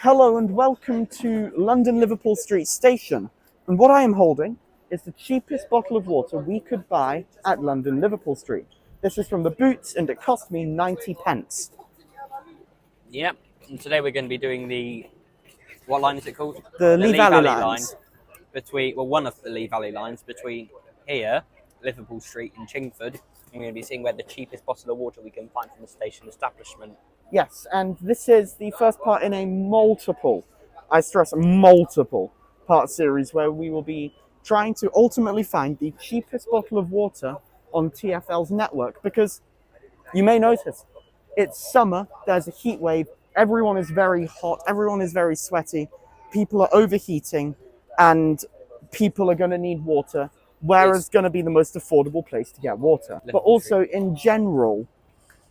Hello and welcome to London Liverpool Street Station. And what I am holding is the cheapest bottle of water we could buy at London Liverpool Street. This is from the Boots and it cost me 90 pence. Yep, and today we're going to be doing what line is it called? The Lee Valley lines. One of the Lee Valley lines between here, Liverpool Street and Chingford. We're going to be seeing where the cheapest bottle of water we can find from the station establishment. Yes, and this is the first part in a multiple, I stress multiple, part series where we will be trying to ultimately find the cheapest bottle of water on TfL's network, because you may notice it's summer, there's a heat wave, everyone is very hot, everyone is very sweaty, people are overheating, and people are going to need water. Where is going to be the most affordable place to get water? But also, in general,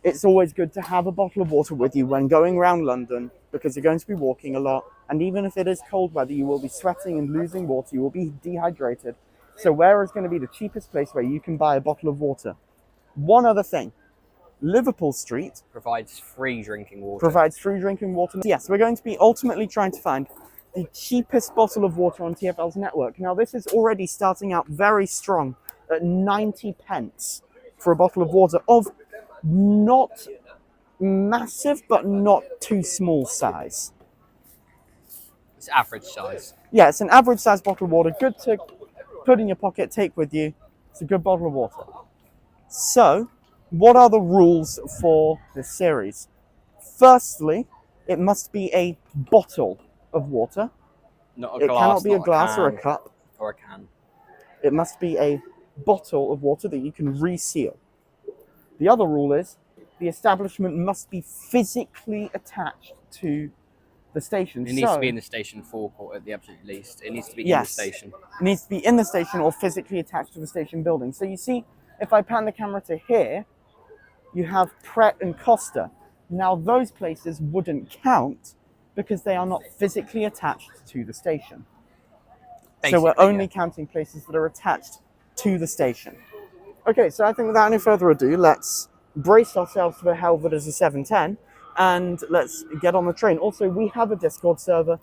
it's always good to have a bottle of water with you when going around London, because you're going to be walking a lot, and even if it is cold weather, you will be sweating and losing water, you will be dehydrated. So where is going to be the cheapest place where you can buy a bottle of water? One other thing, Liverpool Street provides free drinking water. Yes, we're going to be ultimately trying to find the cheapest bottle of water on TfL's network. Now, this is already starting out very strong at 90 pence for a bottle of water of not massive, but not too small size. It's average size. Yeah, it's an average size bottle of water, good to put in your pocket, take with you. It's a good bottle of water. So, what are the rules for this series? Firstly, it must be a bottle of water. Not a glass. It cannot be a glass or a cup. Or a can. It must be a bottle of water that you can reseal. The other rule is the establishment must be physically attached to the station. It needs to be in the station forecourt at the absolute least. It needs to be in the station. It needs to be in the station or physically attached to the station building. So you see, if I pan the camera to here, you have Pret and Costa. Now those places wouldn't count because they are not physically attached to the station. So we're only counting places that are attached to the station. Okay, so I think without any further ado, let's brace ourselves for the hell that is a 710 and let's get on the train. Also, we have a Discord server.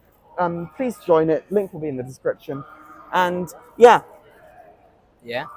Please join it. Link will be in the description. And yeah. Yeah.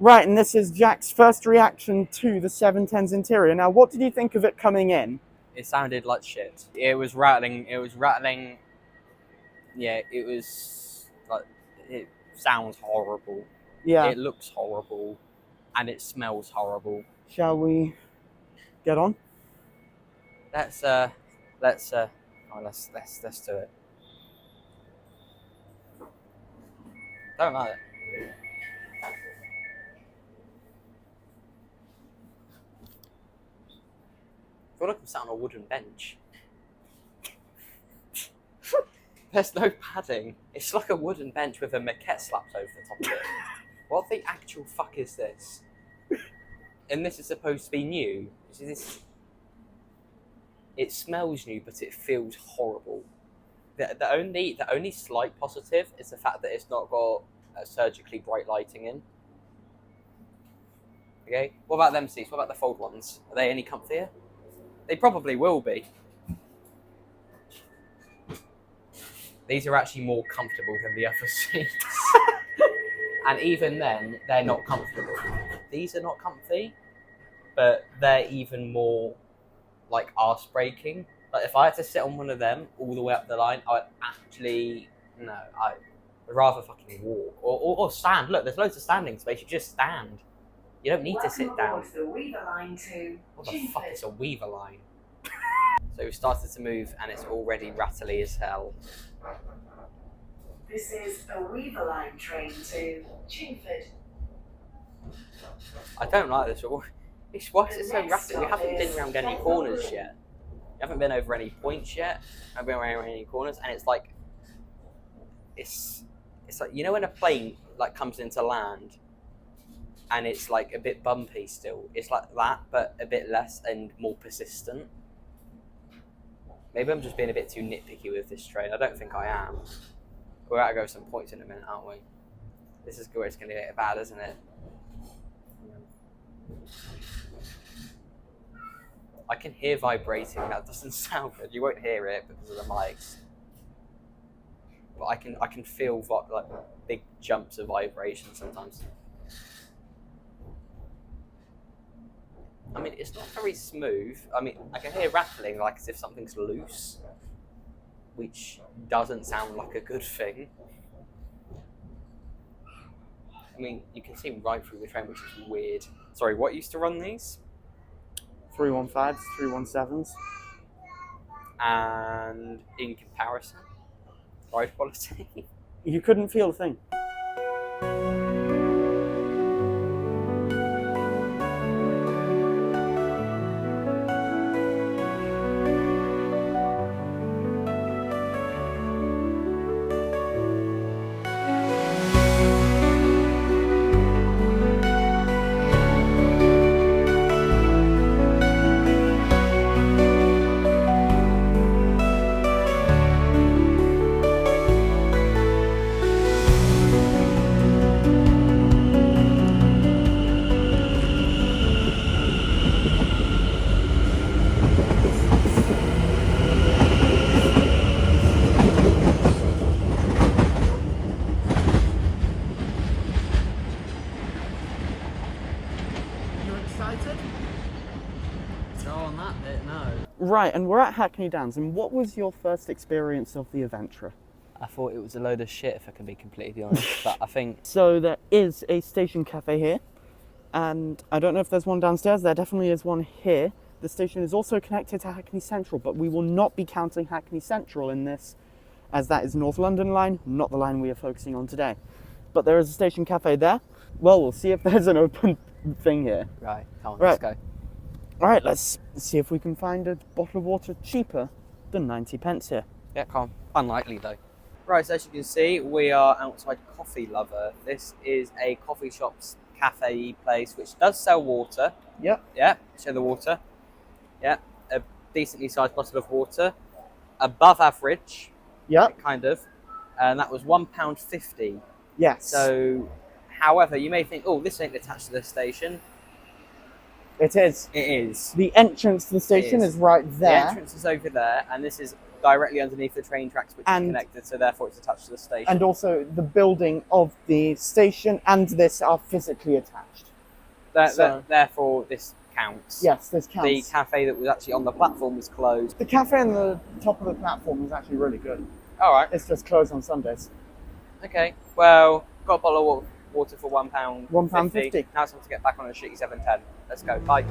Right, and this is Jack's first reaction to the 710's interior. Now, what did you think of it coming in? It sounded like shit. It was rattling. Yeah, it was like, it sounds horrible. Yeah. It looks horrible, and it smells horrible. Shall we get on? Let's do it. Don't like it. I feel like I'm sat on a wooden bench. There's no padding. It's like a wooden bench with a maquette slapped over the top of it. What the actual fuck is this? And this is supposed to be new. It smells new, but it feels horrible. The only slight positive is the fact that it's not got surgically bright lighting in. Okay. What about them seats? What about the fold ones? Are they any comfier? They probably will be. These are actually more comfortable than the other seats. And even then, they're not comfortable. These are not comfy, but they're even more like arse breaking. Like if I had to sit on one of them all the way up the line, I'd rather fucking walk or stand. Look, there's loads of standing space. You just stand. You don't need to sit down. What the fuck is a Weaver line? So we've started to move and it's already rattly as hell. This is a Weaver line train to Chingford. I don't like this. Why is it so rapid? We haven't been around any corners yet. We haven't been over any points yet. I've been around any corners, and it's like you know when a plane like comes into land, and it's like a bit bumpy still. It's like that, but a bit less and more persistent. Maybe I'm just being a bit too nitpicky with this train. I don't think I am. We're about to go some points in a minute, aren't we? This is where it's going to get bad, isn't it? I can hear vibrating. That doesn't sound good. You won't hear it because of the mics. But I can feel like big jumps of vibration sometimes. I mean, it's not very smooth. I mean, I can hear rattling like as if something's loose, which doesn't sound like a good thing. I mean, you can see right through the train, which is weird. Sorry, what used to run these? 315s, 317s. And in comparison, ride quality. You couldn't feel a thing. No, on that bit, no. Right, and we're at Hackney Downs, and what was your first experience of the adventure? I thought it was a load of shit, if I can be completely honest. But I think So there is a station cafe here, and I don't know if there's one downstairs. There definitely is one here. The station is also connected to Hackney Central, but we will not be counting Hackney Central in this, as that is North London line, not the line we are focusing on today. But there is a station cafe there. Well, we'll see if there's an open thing here. right, come on, Right. let's go. All right, let's see if we can find a bottle of water cheaper than 90 pence here. Yeah, come on. Unlikely though. Right, so as you can see, we are outside Coffee Lover. This is a coffee shop's cafe place which does sell water. Yep. Yeah, show the water. Yeah, a decently sized bottle of water, above average, Yep. kind of, and that was £1.50. Yes. So, however, you may think, oh, this ain't attached to the station. it is. It is. The entrance to the station It is. is right The there. entrance is over there, and this is directly underneath the train tracks, which And- is connected, so therefore it's attached to the station. And also the building of the station and this are physically attached. so- Therefore, this counts. Yes, this counts. The cafe that was actually on the platform was closed. The cafe on the top of the platform is actually really good. All right. It's just closed on Sundays. Okay. Well, got a bottle of water for £1.50. £1.50. Now it's time to get back on a shitty 710. Let's go. Bye.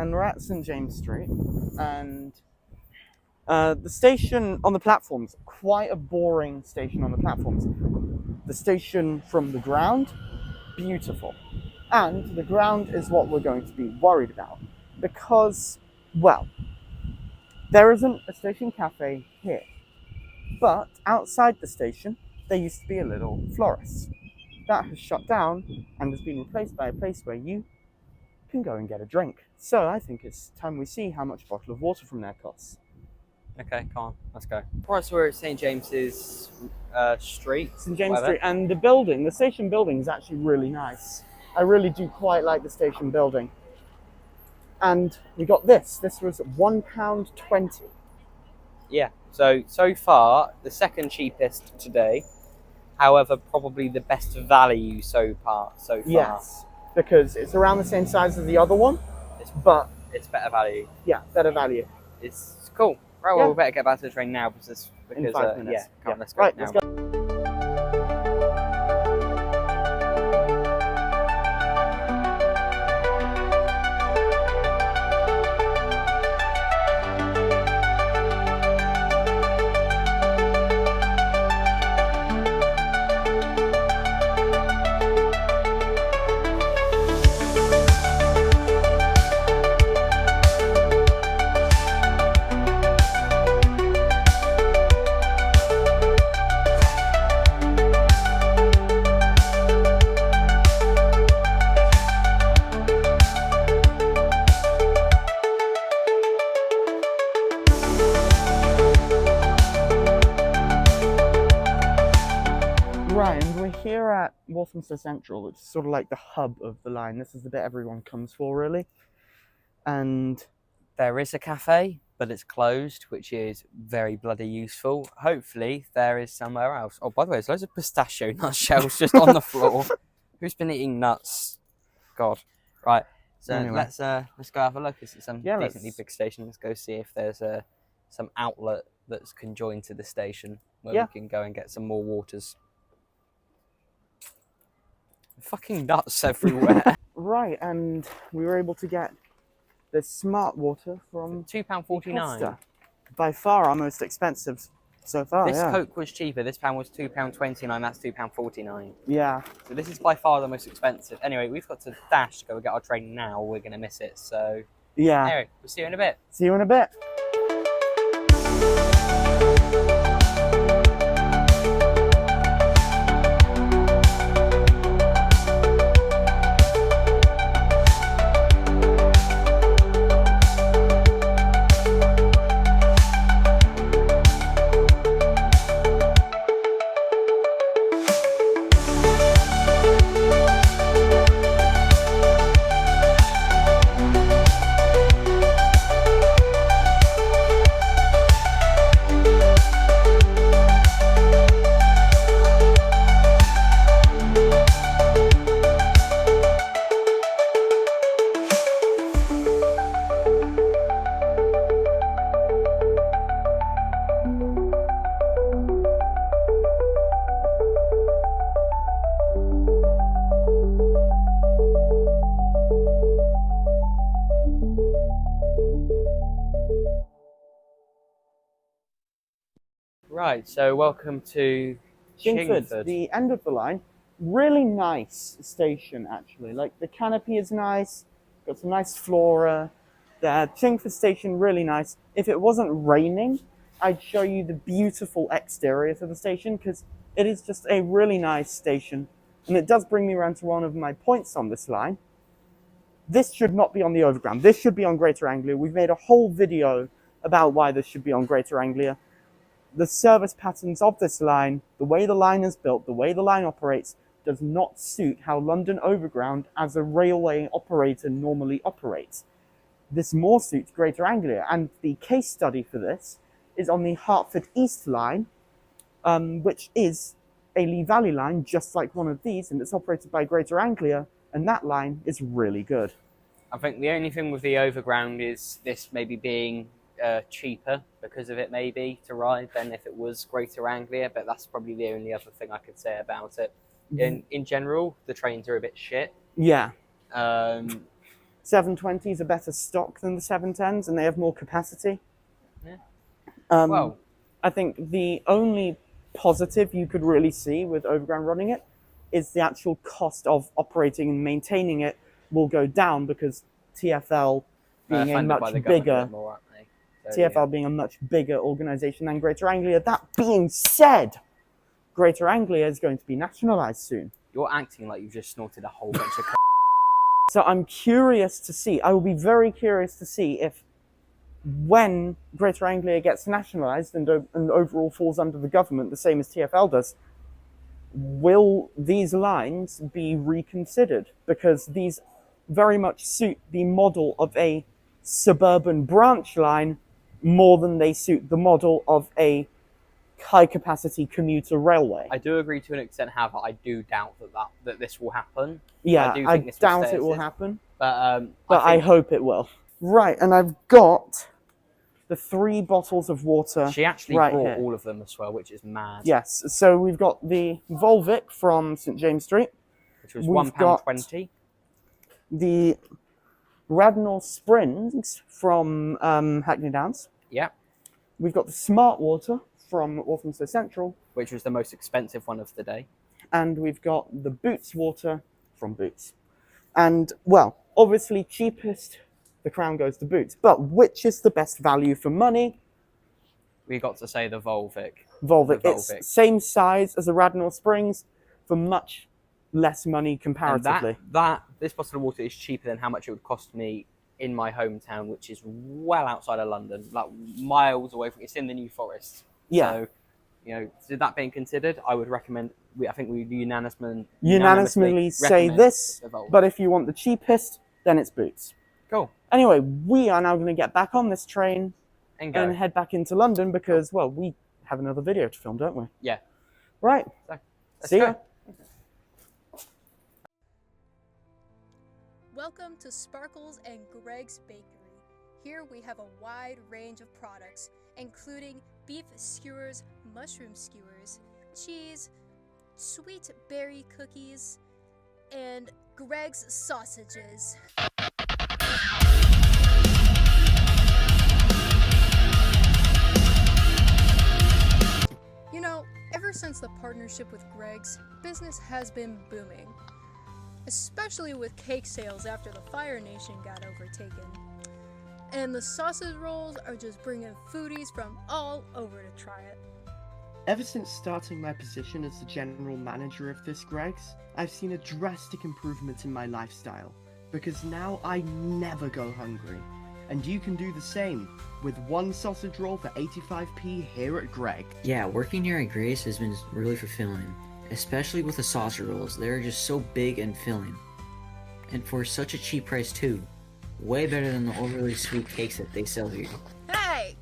and we're at St James Street, and the station on the platforms, quite a boring station on the platforms. The station from the ground, beautiful. And the ground is what we're going to be worried about because, well, there isn't a station cafe here. But outside the station, there used to be a little florist. That has shut down and has been replaced by a place where you can go and get a drink. So I think it's time we see how much a bottle of water from there costs. Okay, come on, let's go. Right, so we're at St James's Street. St James Street, and the station building is actually really nice. I really do quite like the station building. And we got this. This was £1.20. Yeah, so far, the second cheapest today. However, probably the best value so far. Yes, because it's around the same size as the other one, but it's better value. Yeah, better value. It's cool. Right, well, we better get back to the train now because in 5 minutes. Yeah, come on, let's go. Right, now. let's go. Right, and we're here at Walthamstow Central, which is sort of like the hub of the line. This is the bit everyone comes for, really. And there is a cafe, but it's closed, which is very bloody useful. Hopefully, there is somewhere else. Oh, by the way, there's loads of pistachio nut shells just on the floor. Who's been eating nuts? God. Right. So anyway. let's go have a look. It's some decently big station. Let's go see if there's some outlet that's conjoined to the station where we can go and get some more waters. Fucking nuts everywhere. Right, and we were able to get the smart water from £2.49. By far our most expensive so far. This Coke was cheaper. This pound was £2.29. That's £2.49. Yeah. So this is by far the most expensive. Anyway, we've got to dash to go get our train now. We're gonna miss it. So yeah. Anyway, we'll see you in a bit. See you in a bit. Right, so welcome to Chingford, the end of the line. Really nice station, actually. Like, the canopy is nice, got some nice flora. The Chingford station, really nice. If it wasn't raining, I'd show you the beautiful exterior to the station, because it is just a really nice station. And it does bring me around to one of my points on this line. This should not be on the Overground. This should be on Greater Anglia. We've made a whole video about why this should be on Greater Anglia. The service patterns of this line, the way the line is built, the way the line operates, does not suit how London Overground as a railway operator normally operates. This more suits Greater Anglia, and the case study for this is on the Hertford East line, which is a Lee Valley line, just like one of these, and it's operated by Greater Anglia, and that line is really good. I think the only thing with the Overground is this maybe being cheaper because of it, maybe, to ride than if it was Greater Anglia, but that's probably the only other thing I could say about it. In general, the trains are a bit shit. Yeah. 720s are better stock than the 710s, and they have more capacity. Yeah. Well, I think the only positive you could really see with Overground running it is the actual cost of operating and maintaining it will go down because TfL being a much bigger TfL being a much bigger organisation than Greater Anglia. That being said, Greater Anglia is going to be nationalised soon. You're acting like you've just snorted a whole bunch of. So I'm curious to see. I will be very curious to see if, when Greater Anglia gets nationalised and overall falls under the government, the same as TfL does, will these lines be reconsidered? Because these very much suit the model of a suburban branch line more than they suit the model of a high-capacity commuter railway. I do agree to an extent, however, I do doubt that this will happen. Yeah, I doubt it will happen. But I hope it will. Right, and I've got the 3 bottles of water. She actually brought all of them as well, which is mad. Yes, so we've got the Volvic from St James Street, which was £1.20. The Radnor Springs from Hackney Downs. Yeah. We've got the Smart Water from Walthamstow Central, which was the most expensive one of the day. And we've got the Boots Water from Boots. And, well, obviously cheapest, the crown goes to Boots. But which is the best value for money? We got to say the Volvic. Volvic. It's same size as the Radnor Springs for much less money comparatively. And this bottle of water is cheaper than how much it would cost me in my hometown, which is well outside of London, like miles away from. It's in the New Forest. Yeah. So, so that being considered, I would recommend. I think we unanimously say this. But if you want the cheapest, then it's Boots. Cool. Anyway, we are now going to get back on this train and head back into London because, well, we have another video to film, don't we? Yeah. Right. So, see ya. Welcome to Sparkles and Greg's Bakery. Here we have a wide range of products, including beef skewers, mushroom skewers, cheese, sweet berry cookies, and Greg's sausages. You know, ever since the partnership with Greg's, business has been booming. Especially with cake sales after the Fire Nation got overtaken. And the sausage rolls are just bringing foodies from all over to try it. Ever since starting my position as the general manager of this Greg's, I've seen a drastic improvement in my lifestyle, because now I never go hungry. And you can do the same, with one sausage roll for 85p here at Greg's. Yeah, working here at Greg's has been really fulfilling. Especially with the sausage rolls, they're just so big and filling. And for such a cheap price too. Way better than the overly sweet cakes that they sell here. Hey!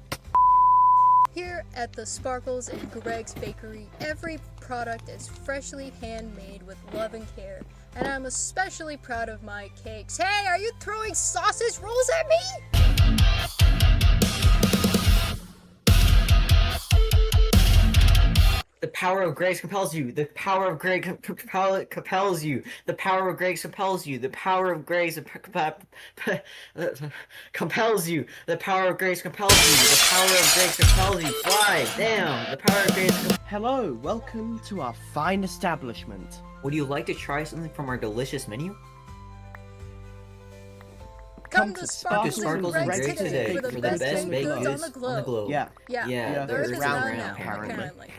Here at the Sparkles and Greg's Bakery, every product is freshly handmade with love and care. And I'm especially proud of my cakes. Hey, are you throwing sausage rolls at me? The power of Greg's compels you. The power of Greg compels you. The power of Greg's compels you. The power of Greg's compels you. The power of Greg's compels you. The power of Greg's compels you. Fly down. The power of Greg's. Hello, welcome to our fine establishment. Would you like to try something from our delicious menu? Come to Sparkles and Greg's today for the best baked goods on the globe. Yeah. Yeah. The earth is round now, apparently.